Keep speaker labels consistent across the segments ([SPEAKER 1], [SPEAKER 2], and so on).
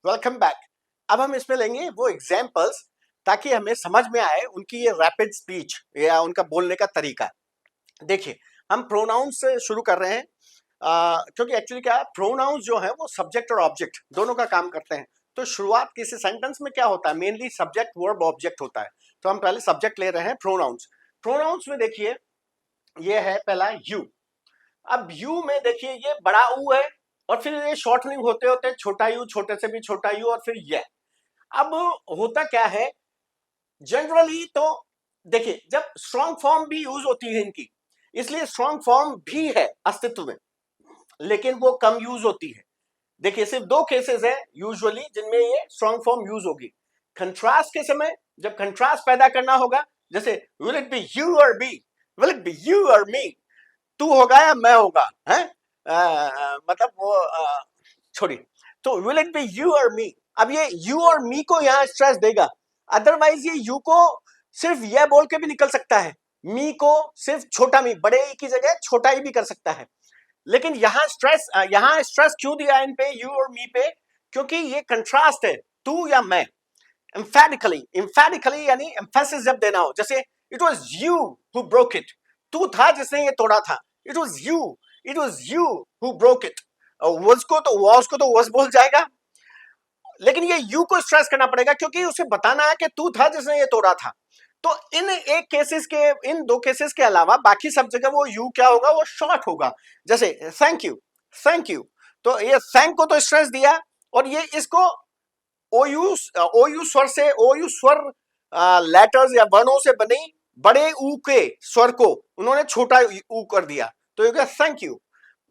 [SPEAKER 1] Welcome back. अब हम इसमें लेंगे वो एग्जाम्पल्स ताकि हमें समझ में आए उनकी ये रैपिड स्पीच या उनका बोलने का तरीका। देखिए, हम प्रोनाउंस से शुरू कर रहे हैं क्योंकि एक्चुअली क्या है, प्रोनाउंस जो है वो सब्जेक्ट और ऑब्जेक्ट दोनों का काम करते हैं। तो शुरुआत किसी सेंटेंस में क्या होता है, मेनली सब्जेक्ट वर्ब ऑब्जेक्ट होता है। तो हम पहले सब्जेक्ट ले रहे हैं प्रोनाउंस। प्रोनाउंस में देखिए, ये है पहला यू। अब यू में देखिए ये बड़ा ऊ है और फिर ये शॉर्टनिंग होते होते छोटा यू, छोटे से भी छोटा यू और फिर ये। अब होता क्या है जनरली, तो देखिए जब स्ट्रॉन्ग फॉर्म भी यूज होती है इनकी, इसलिए स्ट्रॉन्ग फॉर्म भी है अस्तित्व में, लेकिन वो कम यूज होती है। देखिए सिर्फ दो केसेस है यूजुअली जिनमें ये स्ट्रॉन्ग फॉर्म यूज होगी। कंट्रास्ट के समय, जब कंट्रास्ट पैदा करना होगा, जैसे विल इट बी यू और be, will it be you और मी, तू होगा या मैं होगा, है मतलब वो छोड़ी, तो विल इट बी यू और मी। अब ये यू और मी को यहाँ स्ट्रेस देगा, अदरवाइज ये यू को सिर्फ यह बोल के भी निकल सकता है, मी को सिर्फ छोटा मी, बड़े ई की जगह छोटा ई भी कर सकता है। लेकिन यहाँ स्ट्रेस क्यों दिया इन पे, यू और मी पे? क्योंकि ये कंट्रास्ट है, तू या मैं। एम्फेटिकली यानी एम्फेसिस जब देना हो, जैसे it was you who broke it, तू था जिसने ये तोड़ा था, it was you who broke it. Was को तो वॉज बोल जाएगा, लेकिन ये यू को स्ट्रेस करना पड़ेगा क्योंकि उसे बताना है कि तू था जिसने ये तोड़ा था। तो इन दो केसेस के अलावा बाकी सब जगह वो यू क्या होगा, वो शॉर्ट होगा। जैसे थैंक यू, तो ये थैंक को तो स्ट्रेस दिया, और ये इसको ओयू स्वर लेटर्स या वर्णों से बने बड़े ऊ के स्वर को उन्होंने छोटा ऊ कर दिया, तो ये थैंक यू।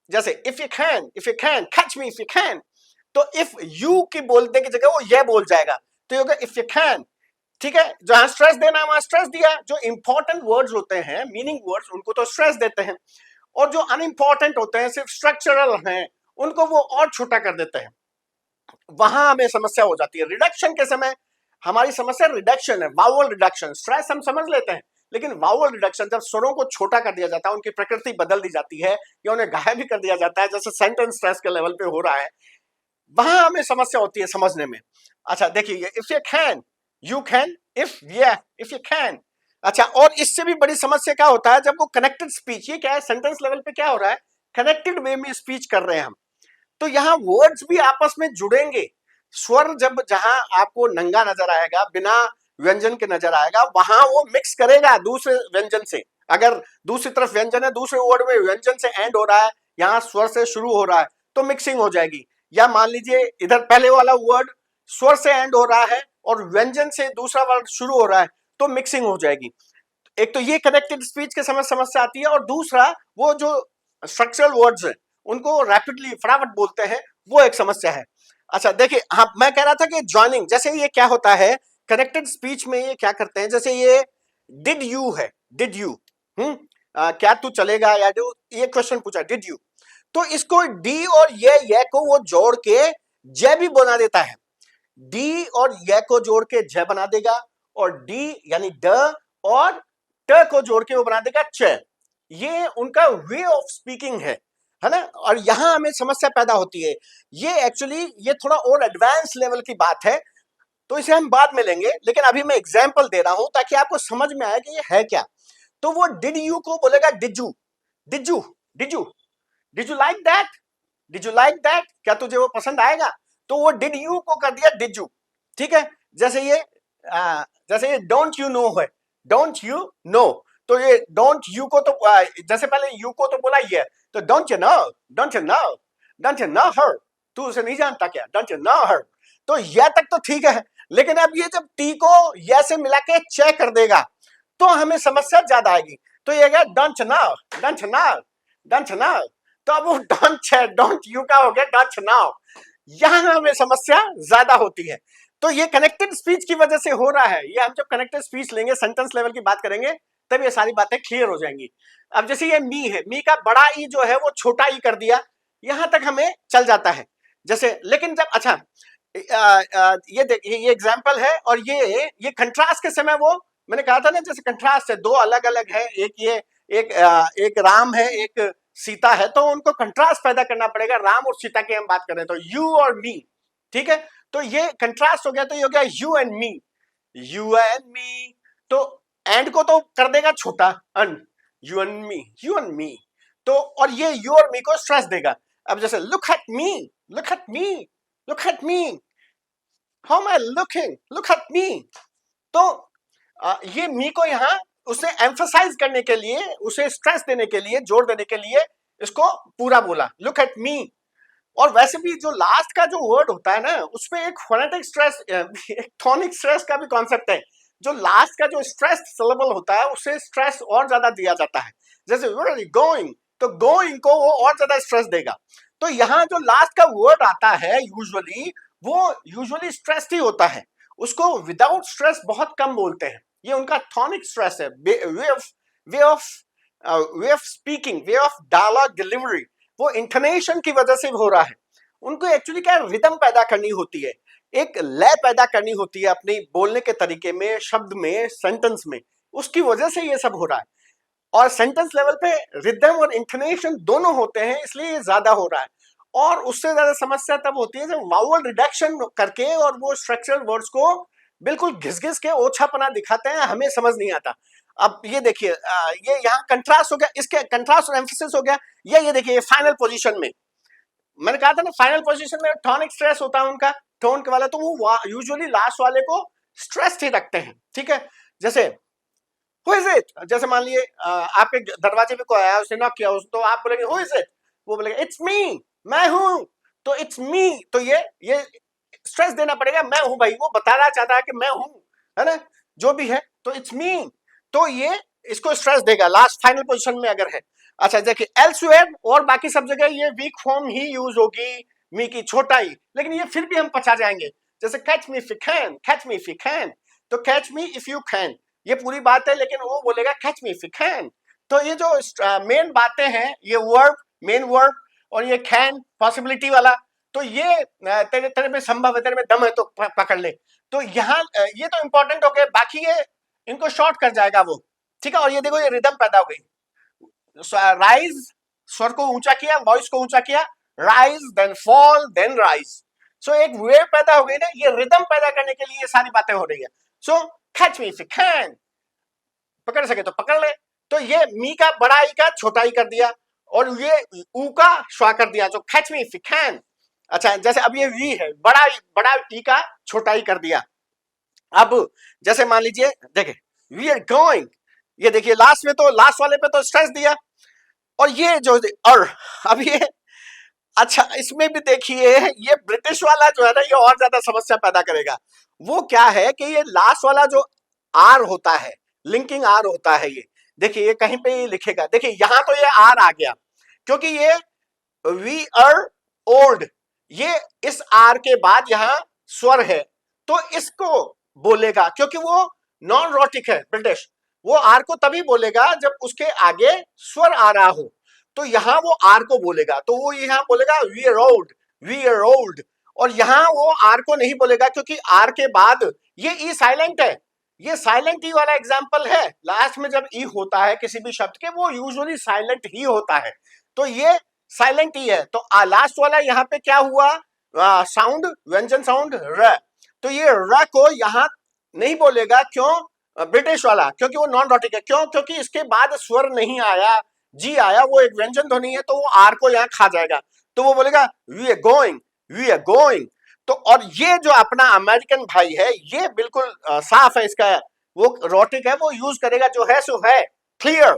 [SPEAKER 1] जैसे if you can catch me if you can, तो इफ यू की बोलने की जगह वो ये बोल जाएगा, तो ये होगा इफ यू कैन। ठीक है, जहां स्ट्रेस देना है वहां स्ट्रेस दिया। जो इंपॉर्टेंट वर्ड्स होते हैं, मीनिंग वर्ड्स, उनको तो स्ट्रेस देते हैं, और जो अनइंपॉर्टेंट होते हैं, सिर्फ स्ट्रक्चरल हैं, उनको वो और छोटा कर देते हैं। वहां हमें समस्या हो जाती है। रिडक्शन के समय हमारी समस्या रिडक्शन है, वावल रिडक्शन। स्ट्रेस हम समझ लेते हैं, लेकिन वावल रिडक्शन, जब स्वरों को छोटा कर दिया जाता है, उनकी प्रकृति बदल दी जाती है या उन्हें गायब भी कर दिया जाता है, जैसे सेंटेंस स्ट्रेस के लेवल पे हो रहा है, वहां हमें समस्या होती है समझने में। अच्छा देखिए, if you can, you can, if you can. अच्छा, और इससे भी बड़ी समस्या क्या होता है, जब वो कनेक्टेड स्पीच, ये क्या है, सेंटेंस लेवल पे क्या हो रहा है, कनेक्टेड वे में स्पीच कर रहे हैं हम, तो यहाँ वर्ड्स भी आपस में जुड़ेंगे। स्वर जब जहां आपको नंगा नजर आएगा, बिना व्यंजन के नजर आएगा, वहां वो मिक्स करेगा दूसरे व्यंजन से। अगर दूसरी तरफ व्यंजन है, दूसरे वर्ड में व्यंजन से एंड हो रहा है, यहाँ स्वर से शुरू हो रहा है, तो मिक्सिंग हो जाएगी। या मान लीजिए इधर पहले वाला वर्ड स्वर से एंड हो रहा है और व्यंजन से दूसरा वर्ड शुरू हो रहा है, तो मिक्सिंग हो जाएगी। एक तो ये कनेक्टेड स्पीच के समस्या आती है, और दूसरा वो जो स्ट्रक्चरल वर्ड्स हैं उनको रैपिडली फटाफट बोलते हैं, वो एक समस्या है। अच्छा देखिए, हाँ मैं कह रहा था कि जॉइनिंग, जैसे ये क्या होता है कनेक्टेड स्पीच में, ये क्या करते हैं, जैसे ये डिड यू है, डिड यू, क्या तू चलेगा, या जो ये क्वेश्चन पूछा डिड यू, तो इसको डी और ये को वो जोड़ के जय भी बना देता है। डी और ये को जोड़ के जय बना देगा, और डी यानी ड और ट को जोड़ के वो बना देगा च। ये उनका वे ऑफ स्पीकिंग है ना, और यहां हमें समस्या पैदा होती है। ये एक्चुअली ये थोड़ा और एडवांस लेवल की बात है, तो इसे हम बाद में लेंगे, लेकिन अभी मैं एग्जांपल दे रहा हूं ताकि आपको समझ में आए कि ये है क्या। तो वो डिड यू को बोलेगा did you, did you, did you, did you like that, did you like that, क्या तुझे वो पसंद आएगा, तो वो डिड यू को कर दिया डिड यू। ठीक है, जैसे ये डोंट यू नो है, डोंट यू नो, तो ये डोंट यू को तो जैसे पहले यू को तो बोला ये, तो don't you know, don't you know, don't you know her, तू उसे नहीं जानता क्या, डोंट यू नो हर, तो ये तक तो ठीक है। लेकिन अब ये जब टी को ये से मिला के चेक कर देगा, तो हमें समस्या ज्यादा आएगी। तो ये गया don't you know, don't you know, don't you no, तो अब वो डोंट यू का हो गया डोंट यू नो। यहां हमें समस्या ज्यादा होती है। तो ये कनेक्टेड स्पीच की वजह से हो रहा है। ये हम जब कनेक्टेड स्पीच लेंगे, सेंटेंस लेवल की बात करेंगे, तब ये सारी बातें क्लियर हो जाएंगी। अब जैसे ये मी है, मी का बड़ा ई जो है वो छोटा ई कर दिया, यहां तक हमें चल जाता है। जैसे लेकिन जब अच्छा ये देखिए, ये एग्जाम्पल है, और ये कंट्रास्ट के समय वो मैंने कहा था ना, जैसे कंट्रास्ट है, दो अलग अलग है, एक राम है, एक सीता है, तो उनको कंट्रास्ट पैदा करना पड़ेगा। राम और सीता की हम बात करें तो यू और मी, ठीक है, तो ये कंट्रास्ट हो गया, तो ये हो गया you and me, you and me. तो एंड को तो कर देगा छोटा, अन, you and me, you and me. तो और ये यू और मी को स्ट्रेस देगा। अब जैसे look at me, look at me, look at me, how am I looking, look at me. तो ये मी को यहाँ उसे एम्फसाइज करने के लिए, उसे स्ट्रेस देने के लिए, जोर देने के लिए इसको पूरा बोला, लुक एट मी। और वैसे भी जो लास्ट का जो वर्ड होता है ना, उसमें एक फोनेटिक स्ट्रेस, एक टोनिक स्ट्रेस का भी कॉन्सेप्ट है। जो लास्ट का जो स्ट्रेस सिलेबल होता है उसे स्ट्रेस और ज्यादा दिया जाता है। जैसे वेयर आर यू गोइंग, तो गोइंग को वो और ज्यादा स्ट्रेस देगा। तो यहाँ जो लास्ट का वर्ड आता है यूजुअली, वो यूजुअली स्ट्रेस ही होता है, उसको विदाउट स्ट्रेस बहुत कम बोलते हैं। ये उनका टोनिक स्ट्रेस है, way of speaking, way of dialogue delivery, वो इंटोनेशन की वजह से हो रहा है। उनको एक्चुअली क्या रिदम पैदा करनी होती है, एक लय पैदा करनी होती है अपने बोलने के तरीके में, शब्द में, सेंटेंस में, उसकी वजह से ये सब हो रहा है। और सेंटेंस लेवल पे रिदम और इंटोनेशन दोनों होते हैं, इसलिए ये ज्यादा हो रहा है। और उससे ज्यादा समस्या तब होती है जब वावल रिडक्शन करके और वो स्ट्रक्चरल वर्ड्स को बिल्कुल घिस घिस के ओछापना दिखाते हैं, हमें समझ नहीं आता। अब ये देखिए, ये यहाँ कंट्रास्ट हो गया, इसके कंट्रास्ट और एम्फसिस हो गया। ये देखिए फाइनल पोजीशन में, मैंने कहा था ना फाइनल पोजीशन में टोनिक स्ट्रेस होता है उनका, टोन के वाला, तो वो यूजुअली लास्ट वाले को स्ट्रेस ही रखते हैं। ठीक है, जैसे हु इज इट, जैसे मान लिए आपके दरवाजे पे कोई आया, उसने नॉक किया, तो आप बोलेंगे हु इज इट, वो बोलेगा इट्स मी, मैं हूं। तो इट्स मी, तो ये स्ट्रेस देना पड़ेगा, मैं हूं भाई, वो बताना चाहता है कि मैं हूं, है ना, जो भी है, तो इट्स मी। तो ये इसको स्ट्रेस देगा लास्ट फाइनल पोजीशन में अगर है। अच्छा देखिए एल्सवेयर और बाकी सब जगह ये वीक फॉर्म ही यूज होगी, मी की छोटा ही, लेकिन ये फिर भी हम पचा जाएंगे। जैसे catch me if you can, catch me if you can, तो catch me if you can ये पूरी बात है, लेकिन वो बोलेगा catch me if you can. तो ये जो मेन बातें हैं, ये वर्ब, मेन वर्ब, और ये कैन पॉसिबिलिटी वाला, तो ये तेरे तेरे में संभव है, तेरे में दम है तो पकड़ ले। तो यहाँ ये तो इंपॉर्टेंट हो गए, बाकी ये इनको शॉर्ट कर जाएगा वो। ठीक है, और ये देखो ये रिदम पैदा हो गई, राइज, स्वर को ऊंचा किया, वॉइस को ऊंचा किया, rise then fall then rise. So एक वेव पैदा हो गई ना, ये रिदम पैदा करने के लिए ये सारी बातें हो रही है। सो catch me if you can, पकड़ सके तो पकड़ ले। तो ये मी का बड़ा ई का छोटा ई कर दिया, और ये ऊ का श्वा कर दिया, जो catch me if you can. अच्छा जैसे अब ये वी है, बड़ा ई का छोटा ई कर दिया। अब जैसे मान लीजिए देखिए वी आर गोइंग, ये देखिए लास्ट में तो लास्ट वाले पे तो स्ट्रेस दिया, और ये जो और अब ये, अच्छा इसमें भी देखिए ये ब्रिटिश वाला जो है ना, ये और ज्यादा समस्या पैदा करेगा। वो क्या है कि ये लास्ट वाला जो आर होता है, लिंकिंग आर होता है, ये देखिए ये कहीं पे ये लिखेगा, देखिए यहां तो ये आर आ गया, क्योंकि ये वी आर ओल्ड, ये इस आर के बाद यहां स्वर है, तो इसको बोलेगा, क्योंकि वो नॉन रोटिक है ब्रिटिश, वो आर को तभी बोलेगा जब उसके आगे स्वर आ रहा हो, तो यहां वो आर को बोलेगा, तो वो यहां बोलेगा we are old, we are old. और यहां वो आर को नहीं बोलेगा, क्योंकि आर के बाद ये ई साइलेंट है, ये साइलेंट ई वाला एग्जाम्पल है। लास्ट में जब ई होता है किसी भी शब्द के, वो यूजुअली साइलेंट ही होता है, तो ये साइलेंट ई है। तो लास्ट वाला यहाँ पे क्या हुआ, साउंड, व्यंजन साउंड र, तो ये र को यहाँ नहीं बोलेगा, क्यों, ब्रिटिश वाला, क्योंकि वो नॉन डॉटिक है। क्यों, क्योंकि इसके बाद स्वर नहीं आया, जी आया, वो एक व्यंजन ध्वनि है, तो वो आर को यहाँ खा जाएगा, तो वो बोलेगा we are going, we are going. तो और ये जो अपना अमेरिकन भाई है, ये बिल्कुल साफ है, इसका वो रोटिक है, वो यूज करेगा जो है सो है, क्लियर,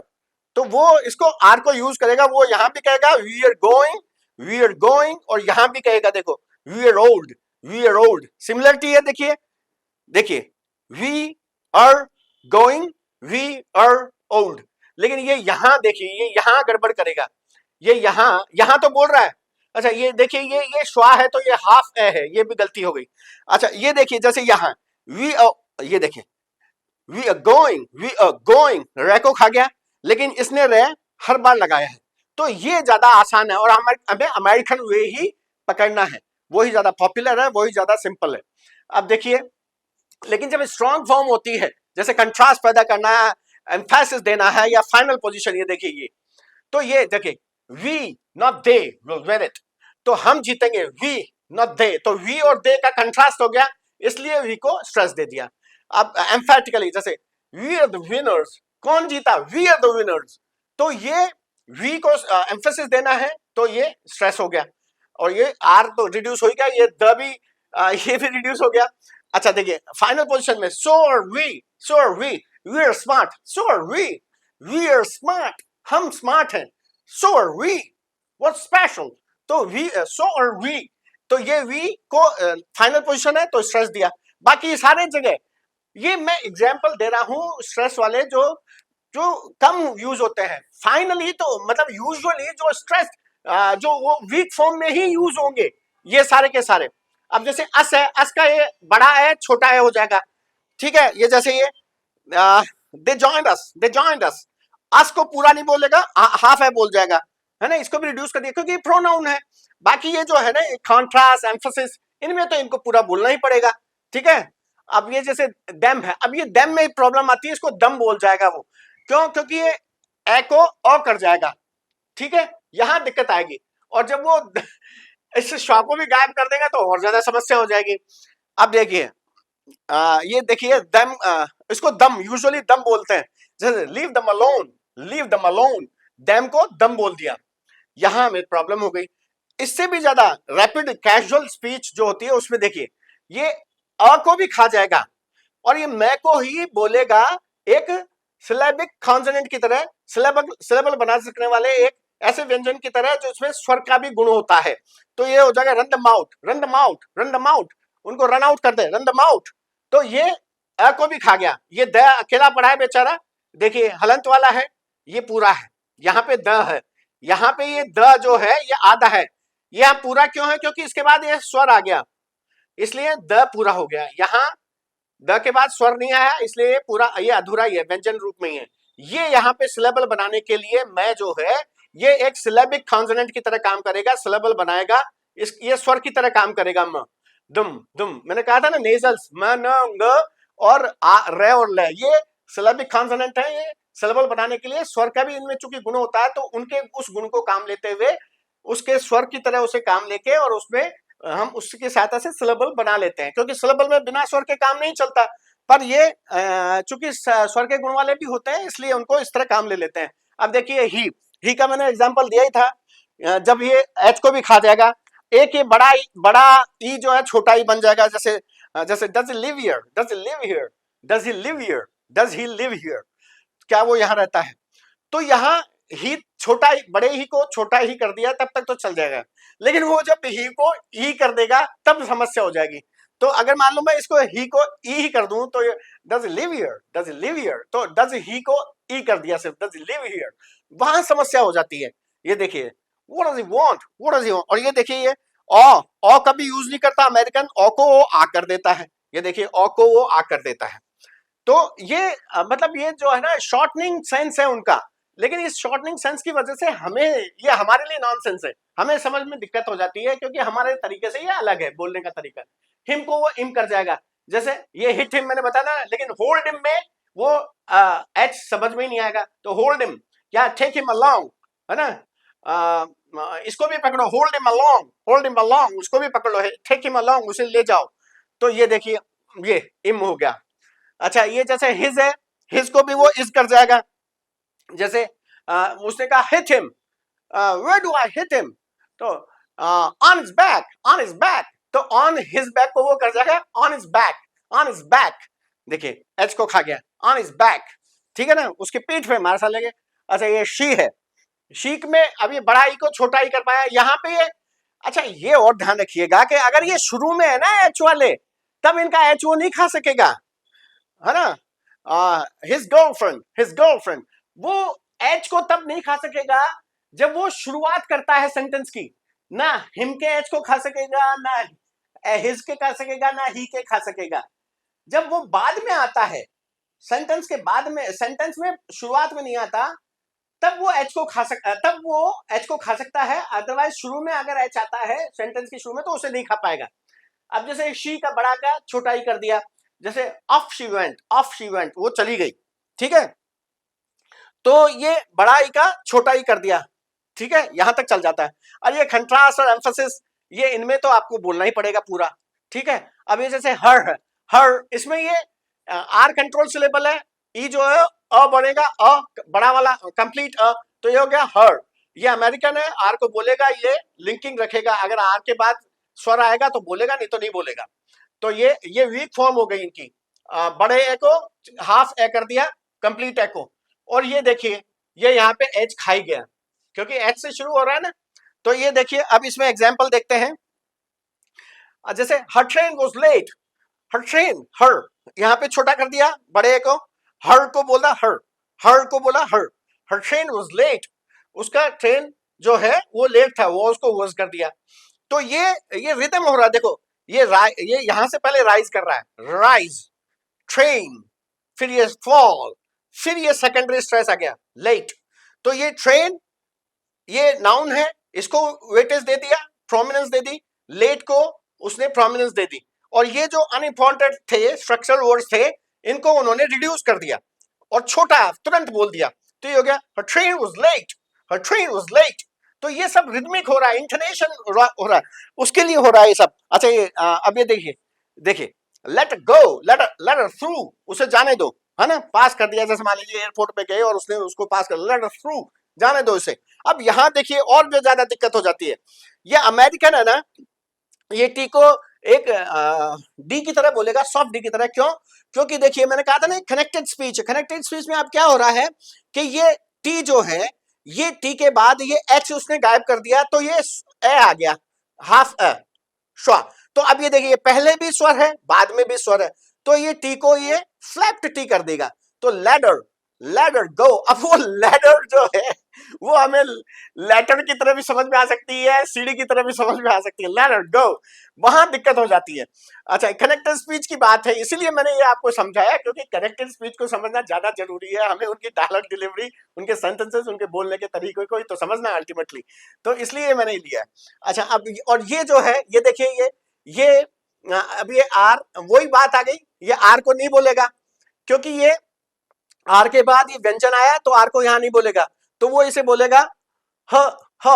[SPEAKER 1] तो वो इसको आर को यूज करेगा, वो यहां भी कहेगा we are going, we are going, और यहां भी कहेगा देखो we are old, we are old, similarity है। देखिए देखिए we are going, we are old, लेकिन ये यहां देखिए, ये यहां गड़बड़ करेगा, ये यहां तो बोल रहा है। अच्छा ये देखिए ये श्वा है, तो ये हाफ ए है, ये भी गलती हो गई। अच्छा ये देखिए जैसे यहां वी, ये देखिए we are going, we are going, रे को खा गया, लेकिन इसने रे हर बार लगाया है, तो ये ज्यादा आसान है, और हमें अमेरिकन वे ही पकड़ना है, वही ज्यादा पॉपुलर है, वही ज्यादा सिंपल है। अब देखिए, लेकिन जब स्ट्रॉन्ग फॉर्म होती है, जैसे कंट्रास्ट पैदा करना है, एम्फेसिस देना है, या फाइनल पोजीशन, ये देखिए ये, तो ये देखिए we not they will win it, तो हम जीतेंगे, वी नॉट दे, तो वी और दे का कंट्रास्ट हो गया, इसलिए वी को स्ट्रेस दे दिया। अब एम्फेटिकली जैसे वी आर द विनर्स, कौन जीता, वी आर द विनर्स, तो ये वी को एम्फेसिस देना है, तो ये स्ट्रेस हो गया, और ये आर तो रिड्यूस हो गया, ये द भी ये भी रिड्यूस हो गया। अच्छा देखिए फाइनल पोजीशन में so are we, so are we are smart, so are we are smart, हम स्मार्ट हैं, so are we, what's special, तो वी सो आर वी, तो ये वी को फाइनल पोजीशन है तो स्ट्रेस दिया। बाकी सारे जगह ये मैं एग्जांपल दे रहा हूं स्ट्रेस वाले जो जो कम यूज होते हैं। फाइनली तो मतलब यूजुअली जो स्ट्रेस जो वो वीक फॉर्म में ही यूज होंगे ये सारे के सारे। अब जैसे अस है, अस का ये बड़ा है छोटा है हो जाएगा, ठीक है, ये जैसे ये दे जॉइंड अस, दे जॉइंड अस को पूरा नहीं बोलेगा, हाफ है बोल जाएगा, है ना, इसको भी रिड्यूस कर दिया क्योंकि प्रोनाउन है। बाकी ये जो है ना कॉन्ट्रास्ट एम्फेसिस इनमें तो इनको पूरा बोलना ही पड़ेगा, ठीक है। अब ये जैसे दम है, अब ये दम में प्रॉब्लम आती है, इसको दम बोल जाएगा वो, क्यों, क्योंकि ये ए को ओ कर जाएगा, ठीक है, यहां दिक्कत आएगी। और जब वो इस शॉ को भी गायब कर देगा तो और ज्यादा समस्या हो जाएगी। अब देखिए ये देखिए दम, इसको दम यूजुअली दम बोलते हैं, जैसे लीव दम अलोन, लीव दम अलोन, दम को दम बोल दिया, यहां में प्रॉब्लम हो गई। इससे भी ज्यादा रैपिड कैजुअल स्पीच जो होती है उसमें देखिए ये अ को भी खा जाएगा और ये मैं को ही बोलेगा, एक सिलेबिक कॉन्सोनेंट की तरह, सिलेबल बना सकने वाले एक ऐसे व्यंजन की तरह जो इसमें स्वर का भी गुण होता है। तो ये हो जाएगा run the mouth, run the mouth, run the mouth, उनको रन आउट कर दे, रन द माउथ, तो ये अ को भी खा गया। ये द अकेला पड़ा है बेचारा, देखिए हलंत वाला है, ये पूरा है, यहाँ पे द है, यहाँ पे ये द जो है ये आधा है, ये पूरा क्यों है, क्योंकि इसके बाद ये स्वर आ गया, इसलिए द पूरा हो गया। यहाँ द के बाद स्वर नहीं आया, इसलिए ये पूरा, ये अधूरा ही है, व्यंजन रूप में ही है। ये यहाँ पे सिलेबल बनाने के लिए मैं जो है ये एक सिलेबिक कॉन्सोनेंट की तरह काम करेगा, सिलेबल बनाएगा, इस ये स्वर की तरह काम करेगा। म दुम दुम, मैंने कहा था ना नेजल्स म न ग और आ रे और ल, ये सिलेबिक कॉन्सोनेंट है, ये सिलेबल बनाने के लिए स्वर का भी इनमें चूंकि गुण होता है तो उनके उस गुण को काम लेते हुए उसके स्वर की तरह उसे काम लेके और उसमें हम उसकी सहायता से सिलेबल बना लेते हैं, क्योंकि सिलेबल में बिना स्वर के काम नहीं चलता। पर ये चूंकि स्वर के गुण वाले भी होते हैं इसलिए उनको इस तरह काम ले लेते हैं। अब देखिए ही का मैंने एग्जांपल दिया ही था, जब ये एच को भी खा जाएगा, एक ये बड़ा ई जो है छोटा ई बन जाएगा, जैसे जैसे does he live here, does he live here, does he live here, does he live here, क्या वो यहाँ रहता है, तो यहाँ ही छोटा ही, बड़े ही को छोटा ही कर दिया तब तक तो चल जाएगा, लेकिन वो जब ही को ई कर देगा तब समस्या हो जाएगी। तो अगर मान लो मैं इसको ही को ई ही कर दूं तो does live here, does live here, तो डज ही को ई कर दिया सिर्फ, डज लिव हियर, वहां समस्या हो जाती है। ये देखिए what does he want, what does he want, और ये देखिए ये ओ कभी यूज नहीं करता अमेरिकन, ओ को वो आ कर देता है, ये देखिए ओ को वो आ कर देता है। तो ये मतलब ये जो है ना शॉर्टनिंग सेंस है उनका, लेकिन इस शॉर्टनिंग सेंस की वजह से हमें ये हमारे लिए नॉनसेंस है, हमें समझ में दिक्कत हो जाती है क्योंकि हमारे तरीके से ये अलग है बोलने का तरीका। हिम को वो इम कर जाएगा, जैसे ये हिट हिम मैंने बताया ना, लेकिन होल्ड हिम में वो एच समझ में ही नहीं आएगा, तो होल्ड हिम या टेक हिम अलोंग, है ना, इसको भी पकड़ो, hold him along, hold him along, उसको भी पकड़ लो, टेक हिम अलोंग, उसे ले जाओ, तो ये देखिए ये इम हो गया। अच्छा ये जैसे हिज है, हिज को भी वो इज कर जाएगा, जैसे उसने कहा hit him, where do I hit him, तो on his back, on his back, तो ऑन हिज बैक को वो कर जाएगा on his back, on his back, देखिए एच को खा गया, ऑन हिज बैक, ठीक है ना, उसके पीठ पे मार सालेंगे। अच्छा ये शी है, शीक में अब ये बड़ा ई को छोटा ई कर पाया यहाँ पे ये। अच्छा ये और ध्यान रखिएगा कि अगर ये शुरू में है ना एच वाले, तब इनका एच वो नहीं खा सकेगा, है ना, हिज गर्लफ्रेंड, हिज गर्लफ्रेंड, वो एच को तब नहीं खा सकेगा जब वो शुरुआत करता है सेंटेंस की, ना हिम के एच को खा सकेगा, ना हिज के खा सकेगा, ना ही के खा सकेगा। जब वो बाद में आता है, सेंटेंस के बाद में, सेंटेंस में शुरुआत में नहीं आता, तब वो एच को खा सकता, तब वो एच को खा सकता है, अदरवाइज शुरू में अगर एच आता है सेंटेंस के शुरू में तो उसे नहीं खा पाएगा। अब जैसे शी का बड़ा का छोटा ही कर दिया, जैसे of she went, of she went, वो चली गई, ठीक है, तो ये बड़ा ई का छोटा ही कर दिया, ठीक है, यहां तक चल जाता है। और ये कंट्रास्ट और एम्फेसिस ये इनमें तो आपको बोलना ही पड़ेगा पूरा, ठीक है। अब ये जैसे हर है, हर, इसमें ये आर कंट्रोल सिलेबल है, ई जो है अ बनेगा, अ बड़ा वाला कंप्लीट अ, तो ये हो गया हर। ये अमेरिकन है, आर को बोलेगा, ये लिंकिंग रखेगा, अगर आर के बाद स्वर आएगा तो बोलेगा, नहीं तो नहीं बोलेगा। तो ये वीक फॉर्म हो गई इनकी। बड़े ए को हाफ ए कर दिया, कंप्लीट ए को। और ये देखिए ये यहाँ पे एच खाई गया, क्योंकि एच से शुरू हो रहा है ना। तो ये देखिए अब इसमें एग्जाम्पल देखते हैं। जैसे her train was late, her train, her यहाँ पे छोटा कर दिया बड़े ए को, हर को बोला हर, हर को बोला हर ट्रेन वॉज लेट, उसका ट्रेन जो है वो लेट था, वो उसको वॉज कर दिया। तो ये रिदम हो रहा है, देखो ये यहां से पहले राइज कर रहा है, राइज, ट्रेन, फिर ये फॉल, फिर ये सेकेंडरी स्ट्रेस आ गया लेट। तो ये ट्रेन ये नाउन है, इसको वेटेज दे दिया, प्रोमिनेंस दे दी, लेट को उसने प्रोमिनेंस दे दी, और ये जो अनइम्पोर्टेंट थे स्ट्रक्चरल वर्ड्स थे इनको उन्होंने रिड्यूस कर दिया और छोटा तुरंत बोल दिया। तो ये हो गया her train was late, her train was late। तो ये सब रिदमिक हो रहा है, इंटोनेशन हो रहा है, उसके लिए हो रहा है ये सब। अच्छा ये अब ये देखिए, देखिए let go, let her through, उसे जाने दो, है ना, पास कर दिया। जैसे मान लीजिए एयरपोर्ट पे गए और उसने उसको पास कर, लेट her थ्रू, जाने दो इसे। अब यहां देखिए और जो ज्यादा दिक्कत हो जाती है, ये अमेरिकन है ना, ये टी को एक डी की तरह बोलेगा, सॉफ्ट डी की तरह। क्यों? क्योंकि देखिए मैंने कहा था ना कनेक्टेड स्पीच, कनेक्टेड स्पीच में अब क्या हो रहा है कि ये टी जो है, ये टी के बाद ये एच उसने गायब कर दिया, तो ये ए आ गया, हाफ ए, स्वर। तो अब ये देखिए पहले भी स्वर है बाद में भी स्वर है, तो ये टी को ये फ्लैप्ड टी कर देगा। तो लैडर, लैडर गो। अब वो लैडर जो है वो हमें लेटर की तरह भी समझ में आ सकती है, सीढ़ी की तरह भी समझ में आ सकती है, लैडर गो, वहां दिक्कत हो जाती है। अच्छा कनेक्टेड स्पीच की बात है, इसीलिए मैंने ये आपको समझाया, क्योंकि कनेक्टेड स्पीच को समझना ज्यादा जरूरी है, हमें उनकी डायलॉग डिलीवरी, उनके सेंटेंसेस, उनके बोलने के तरीके को ही तो समझना अल्टीमेटली, तो इसलिए मैंने लिया है। अच्छा अब और ये जो है ये देखिए ये अब ये आर, वही बात आ गई, ये आर को नहीं बोलेगा, क्योंकि ये आर के बाद ये व्यंजन आया, तो आर को यहां नहीं बोलेगा, तो वो इसे बोलेगा ह ह,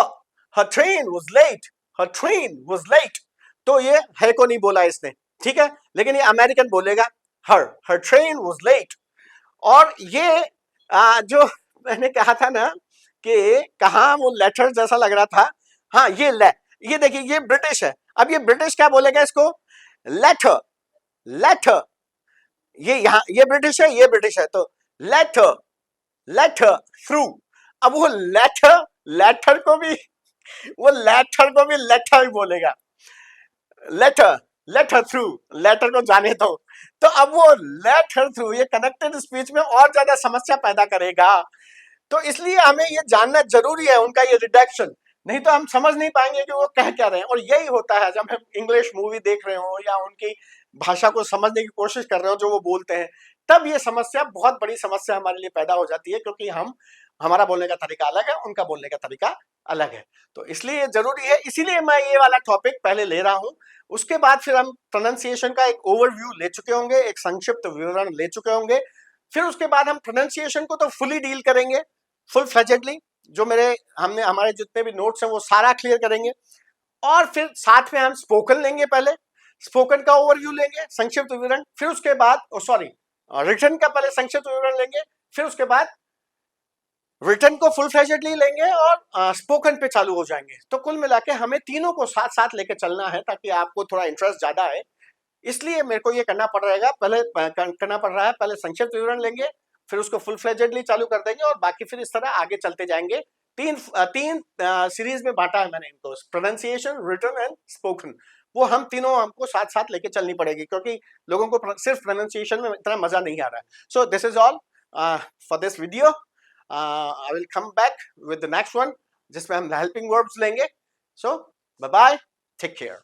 [SPEAKER 1] her train was late, her train was late। तो ये है को नहीं बोला इसने, ठीक है, लेकिन ये अमेरिकन बोलेगा her train was late। और ये जो मैंने कहा था ना कि कहा वो लेटर जैसा लग रहा था, हाँ ये देखिए ये ब्रिटिश है। अब ये ब्रिटिश क्या बोलेगा इसको, लेटर, लेटर, ये यहाँ ये ब्रिटिश है, ये ब्रिटिश है, तो लेटर, लेटर थ्रू। अब वो लेटर, लेटर को भी वो लेटर को भी लेटर ही बोलेगा, लेटर, लेटर थ्रू, लेटर को जाने दो। तो अब वो लेटर थ्रू ये कनेक्टेड स्पीच में और ज्यादा समस्या पैदा करेगा। तो इसलिए हमें ये जानना जरूरी है उनका ये रिडक्शन, नहीं तो हम समझ नहीं पाएंगे कि वो कह क्या रहे हैं। और यही होता है जब हम इंग्लिश मूवी देख रहे हो या उनकी भाषा को समझने की कोशिश कर रहे हो जो वो बोलते हैं, तब ये समस्या, बहुत बड़ी समस्या हमारे लिए पैदा हो जाती है, क्योंकि हमारा बोलने का तरीका अलग है, उनका बोलने का तरीका अलग है। तो इसलिए जरूरी है, इसीलिए मैं ये वाला टॉपिक पहले ले रहा हूं। उसके बाद फिर हम प्रोनाउंसिएशन का एक ओवरव्यू ले चुके होंगे, एक संक्षिप्त विवरण ले चुके होंगे। फिर उसके बाद हम प्रोनाउंसिएशन को तो फुली डील करेंगे, फुल फ्लेजेडली, जो हमारे जितने भी नोट्स हैं वो सारा क्लियर करेंगे। और फिर साथ में हम स्पोकन लेंगे, पहले स्पोकन का ओवरव्यू लेंगे, संक्षिप्त विवरण, फिर उसके बाद रिटन का पहले संक्षिप्त विवरण लेंगे, फिर उसके बाद रिटन को फुल फ्लेजेडली लेंगे और स्पोकन पे चालू हो जाएंगे। तो कुल मिला के हमें तीनों को साथ साथ लेके चलना है, ताकि आपको थोड़ा इंटरेस्ट ज्यादा है। इसलिए मेरे को ये करना पड़ रहा है, पहले संक्षिप्त विवरण लेंगे, फिर उसको फुल फ्लेजेडली चालू कर देंगे, और बाकी फिर इस तरह आगे चलते जाएंगे। तीन सीरीज में बांटा है मैंने इनको, प्रोनाउंसिएशन, रिटन एंड स्पोकन। वो हम तीनों हमको साथ साथ लेके चलनी पड़ेगी, क्योंकि लोगों को सिर्फ प्रोनाउंसिएशन में इतना मजा नहीं आ रहा है। So this is all for this video. I will come back with the next one जिसमें हम हेल्पिंग वर्ब्स लेंगे। So bye bye, take care।